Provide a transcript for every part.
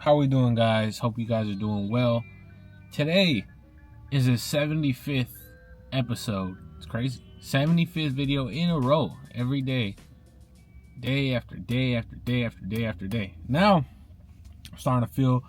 How we doing, guys? Hope you guys are doing well. Today is the 75th episode. It's crazy. 75th video in a row every day. Day after day after day after day after day. Now, I'm starting to feel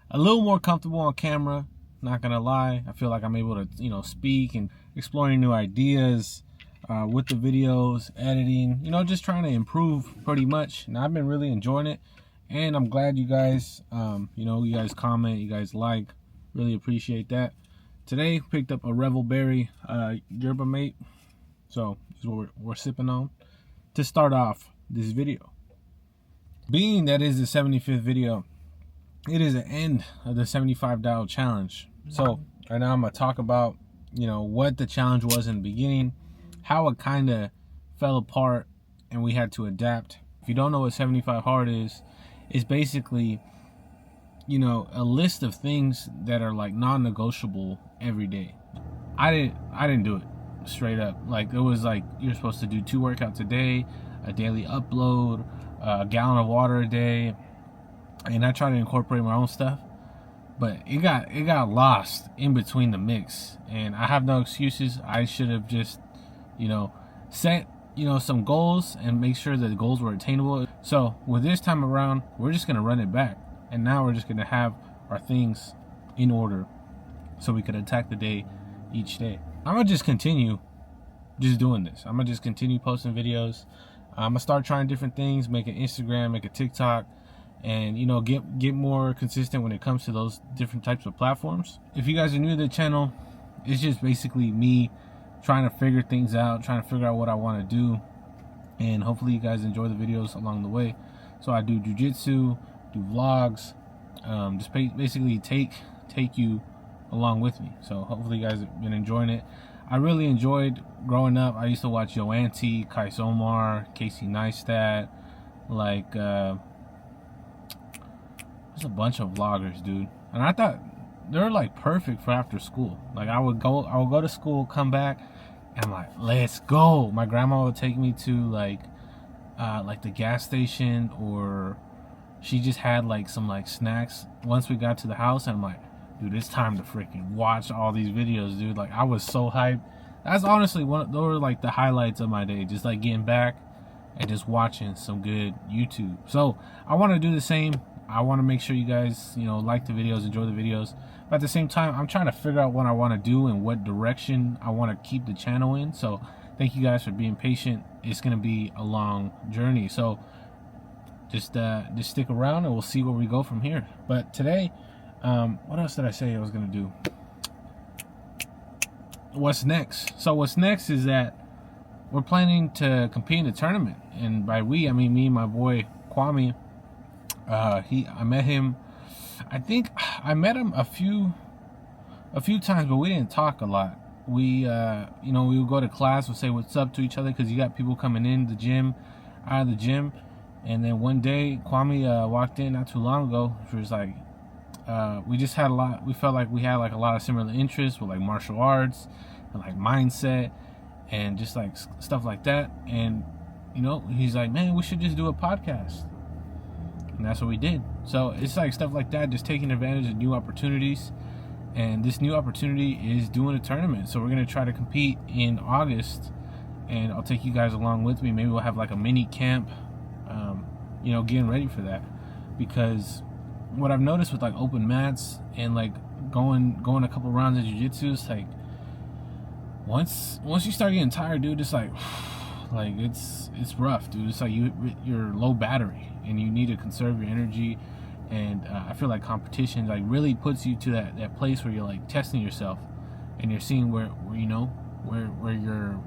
a little more comfortable on camera. Not gonna lie. I feel like I'm able to, speak and exploring new ideas with the videos, editing, just trying to improve pretty much. And I've been really enjoying it. And I'm glad you guys, you guys comment, you guys like, really appreciate that. Today, picked up a Revel Berry yerba mate. So, this is what we're sipping on to start off this video. Being that is the 75th video, it is the end of the $75 challenge. So, right now I'm going to talk about, what the challenge was in the beginning, how it kind of fell apart, and we had to adapt. If you don't know what 75 hard is, it's basically, a list of things that are like non-negotiable every day. I didn't do it straight up. Like, it was like you're supposed to do 2 workouts a day, a daily upload, a gallon of water a day, and I try to incorporate my own stuff. But it got lost in between the mix, and I have no excuses. I should have just, set some goals and make sure that the goals were attainable. So with this time around, we're just gonna run it back, and now we're just gonna have our things in order so we could attack the day each day. I'm gonna just continue just doing this. I'm gonna just continue posting videos. I'm gonna start trying different things, make an Instagram, make a TikTok, and get more consistent when it comes to those different types of platforms. If you guys are new to the channel, it's just basically me trying to figure things out, trying to figure out what I want to do, and hopefully you guys enjoy the videos along the way. So I do jiu-jitsu, do vlogs, just basically take you along with me. So hopefully you guys have been enjoying it. I really enjoyed growing up. I used to watch Yoanti, Kai Somar, Casey Neistat, there's a bunch of vloggers, dude, and I thought they were like perfect for after school. Like, I would go to school, come back, and I'm like, let's go. My grandma would take me to like the gas station, or she just had like some snacks once we got to the house, and I'm like, dude, it's time to freaking watch all these videos, dude. Like, I was so hyped. That's honestly those were like the highlights of my day, just like getting back and just watching some good YouTube. So I want to do the same. I want to make sure you guys, like the videos, enjoy the videos. But at the same time, I'm trying to figure out what I want to do and what direction I want to keep the channel in. So thank you guys for being patient. It's going to be a long journey. So just stick around and we'll see where we go from here. But today, what else did I say I was going to do? What's next? So what's next is that we're planning to compete in the tournament. And by we, I mean me and my boy Kwame. I met him. I think I met him a few times, but we didn't talk a lot. We we would go to class, we'll say what's up to each other, because you got people coming in the gym, out of the gym. And then one day, Kwame walked in not too long ago, which was like, we just had we felt like we had like a lot of similar interests with like martial arts and like mindset and just like stuff like that. And he's like, man, we should just do a podcast. And that's what we did. So it's like stuff like that, just taking advantage of new opportunities. And this new opportunity is doing a tournament. So we're going to try to compete in August. And I'll take you guys along with me. Maybe we'll have like a mini camp, getting ready for that. Because what I've noticed with like open mats and like going a couple rounds of jiu-jitsu, it's like once you start getting tired, dude, it's like it's rough, dude. It's like you're low battery and you need to conserve your energy. And I feel like competition like really puts you to that place where you're like testing yourself and you're seeing where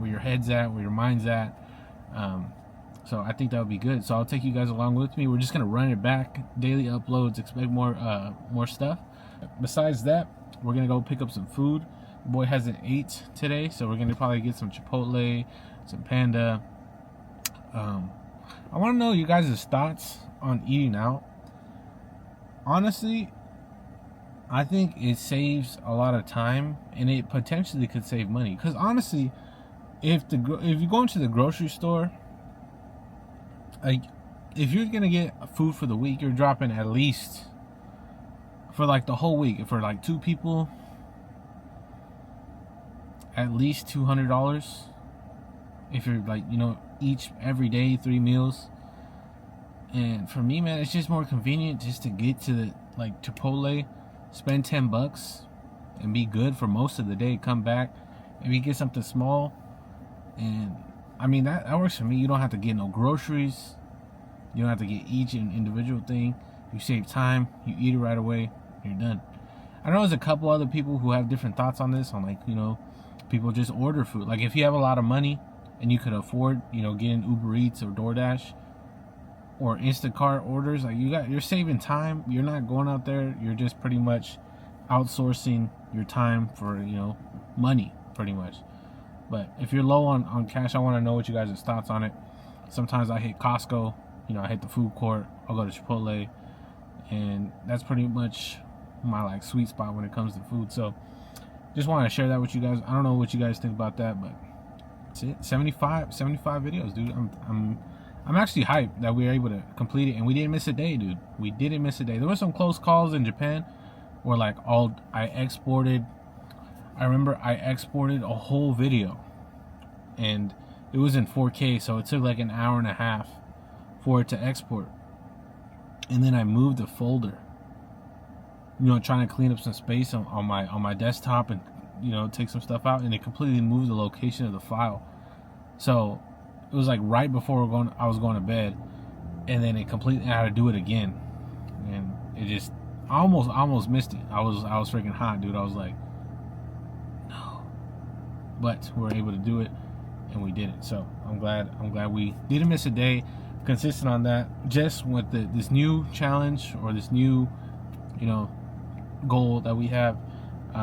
your head's at, where your mind's at. So I think that would be good. So I'll take you guys along with me. We're just gonna run it back, daily uploads, expect more stuff. Besides that, we're gonna go pick up some food. The boy hasn't ate today, so we're gonna probably get some Chipotle, some Panda. I want to know you guys' thoughts on eating out. Honestly, I think it saves a lot of time, and it potentially could save money. Because honestly, if you go into the grocery store, like if you're gonna get food for the week, you're dropping at least for like the whole week. For like 2 people, at least $200. If you're like, each every day, 3 meals. And for me, man, it's just more convenient just to get to the like Chipotle, spend $10 and be good for most of the day. Come back, maybe get something small, and I mean that works for me. You don't have to get no groceries. You don't have to get each individual thing. You save time. You eat it right away. You're done. I know there's a couple other people who have different thoughts on this. On like, people just order food. Like if you have a lot of money and you could afford, getting Uber Eats or DoorDash or Instacart orders, like you're saving time. You're not going out there. You're just pretty much outsourcing your time for, money, pretty much. But if you're low on cash, I want to know what you guys' thoughts on it. Sometimes I hit Costco, I hit the food court, I'll go to Chipotle, and that's pretty much my like sweet spot when it comes to food. So just want to share that with you guys. I don't know what you guys think about that, but that's it. 75 videos, dude. I'm actually hyped that we were able to complete it, and we didn't miss a day, dude. We didn't miss a day. There were some close calls in Japan where like I remember I exported a whole video, and it was in 4K, so it took like an hour and a half for it to export. And then I moved the folder, trying to clean up some space on my desktop and take some stuff out, and it completely moved the location of the file. So it was like right before I was going to bed, and then it completely, I had to do it again, and it just I almost missed it. I was freaking hot, dude. I was like, no, but we were able to do it, and we did it. So I'm glad we didn't miss a day. Consistent on that. Just with this new challenge, or this new goal that we have,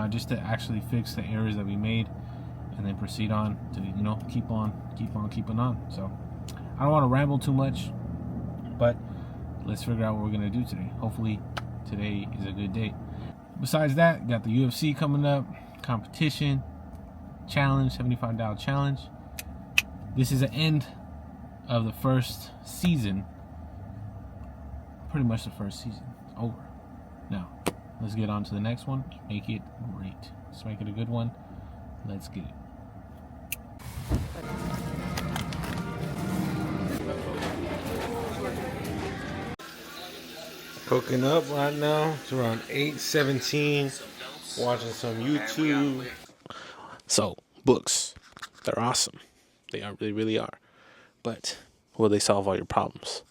just to actually fix the errors that we made, and then proceed on to keep on keeping on. So I don't want to ramble too much, but let's figure out what we're gonna do today. Hopefully today is a good day. Besides that, got the UFC coming up, competition challenge, $75 challenge. This is the end of the first season. Pretty much the first season over. Now let's get on to the next one. Make it great. Let's make it a good one. Let's get it. Cooking up right now. It's around 8:17. Watching some YouTube. So, books. They're awesome. They really are. But will they solve all your problems?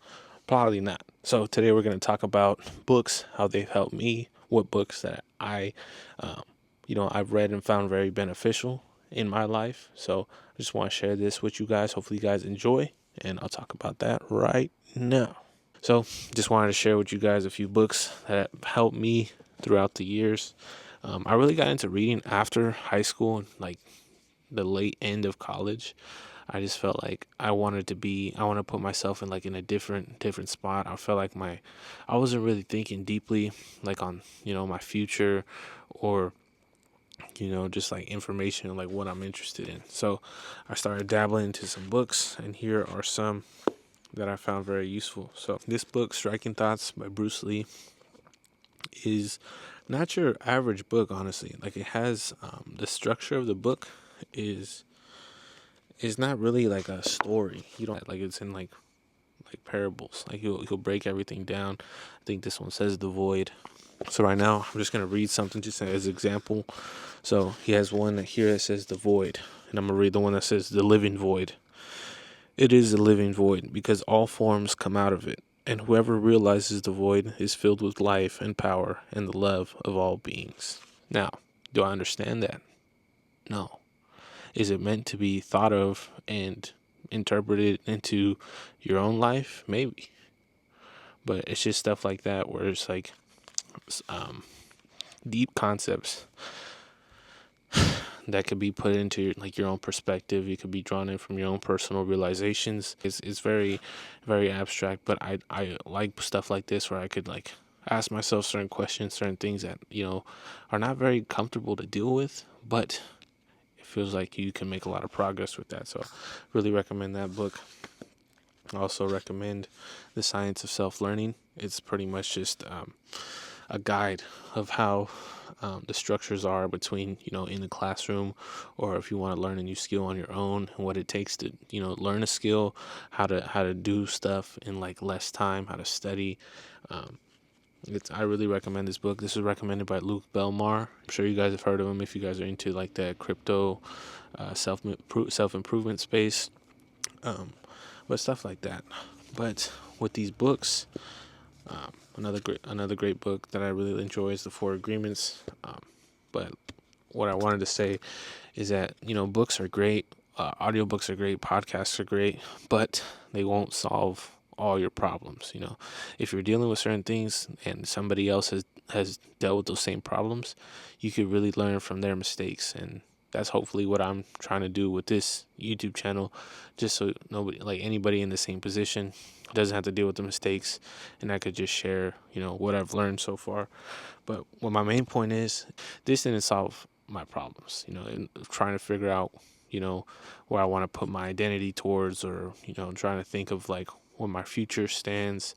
Probably not. So today we're going to talk about books, how they've helped me, what books that I've read and found very beneficial in my life. So I just want to share this with you guys. Hopefully you guys enjoy, and I'll talk about that right now. So just wanted to share with you guys a few books that helped me throughout the years. I really got into reading after high school and like the late end of college. I just felt like I want to put myself in like in a different spot. I felt like I wasn't really thinking deeply like on, my future, or, just like information, like what I'm interested in. So I started dabbling into some books, and here are some that I found very useful. So this book, Striking Thoughts by Bruce Lee, is not your average book, honestly. Like it has, the structure of the book is not really like a story. You don't like, it's in like parables. Like he'll break everything down. I think this one says the void. So right now I'm just gonna read something just as an example. So he has one here that says the void, and I'm gonna read the one that says the living void. It is a living void because all forms come out of it, and whoever realizes the void is filled with life and power and the love of all beings. Now, do I understand that? No. Is it meant to be thought of and interpreted into your own life? Maybe. But it's just stuff like that where it's like deep concepts that could be put into your own perspective. You could be drawn in from your own personal realizations. It's very, very abstract, but I like stuff like this where I could like ask myself certain questions, certain things that, are not very comfortable to deal with, but feels like you can make a lot of progress with that. So really recommend that book. I also recommend The Science of Self-Learning. It's pretty much just a guide of how the structures are between, in the classroom, or if you want to learn a new skill on your own, and what it takes to, learn a skill, how to do stuff in like less time, how to study. Um, I really recommend this book. This is recommended by Luke Belmar. I'm sure you guys have heard of him if you guys are into like the crypto self improvement space, but stuff like that. But with these books, another great book that I really enjoy is The Four Agreements. But what I wanted to say is that, books are great, audiobooks are great, podcasts are great, but they won't solve all your problems. If you're dealing with certain things and somebody else has dealt with those same problems, you could really learn from their mistakes. And that's hopefully what I'm trying to do with this YouTube channel, just so anybody in the same position doesn't have to deal with the mistakes, and I could just share, what I've learned so far. But what my main point is, this didn't solve my problems, in trying to figure out, where I want to put my identity towards, or, trying to think of like where my future stands.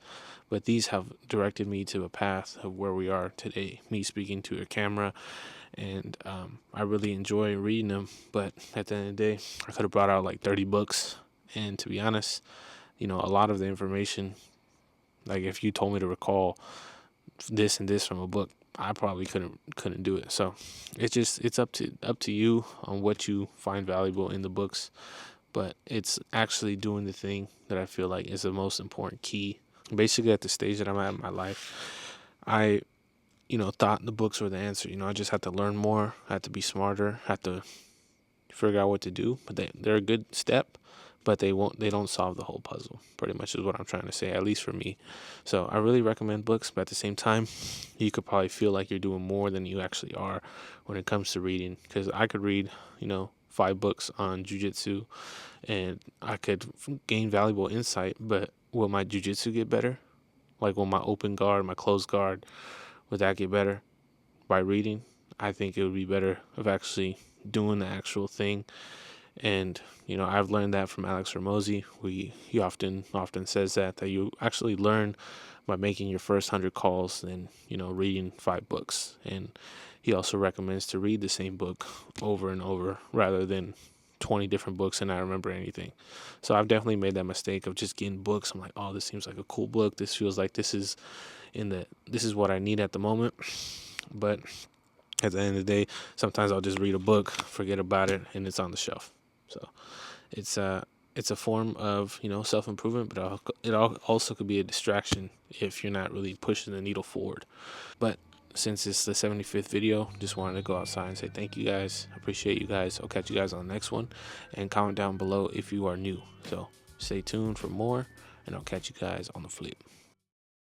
But these have directed me to a path of where we are today, me speaking to a camera. And I really enjoy reading them. But at the end of the day, I could have brought out like 30 books. And to be honest, a lot of the information, like if you told me to recall this and this from a book, I probably couldn't do it. So it's up to you on what you find valuable in the books. But it's actually doing the thing that I feel like is the most important key. Basically, at the stage that I'm at in my life, I thought the books were the answer. I just had to learn more, had to be smarter, had to figure out what to do. But they're a good step, but they don't solve the whole puzzle. Pretty much is what I'm trying to say, at least for me. So I really recommend books, but at the same time, you could probably feel like you're doing more than you actually are when it comes to reading. Because I could read, 5 books on jiu-jitsu, and I could gain valuable insight, but will my jiu-jitsu get better? Like, will my open guard, my closed guard, would that get better by reading? I think it would be better of actually doing the actual thing. And I've learned that from Alex Ramosi. He often says that you actually learn by making your first 100 calls and reading 5 books. And he also recommends to read the same book over and over rather than 20 different books and not remember anything. So I've definitely made that mistake of just getting books. I'm like, oh, this seems like a cool book. This feels like this is what I need at the moment. But at the end of the day, sometimes I'll just read a book, forget about it, and it's on the shelf. So it's a form of self-improvement, but it also could be a distraction if you're not really pushing the needle forward. But since it's the 75th video, just wanted to go outside and say thank you guys. Appreciate you guys. I'll catch you guys on the next one, and comment down below if you are new. So stay tuned for more, and I'll catch you guys on the flip.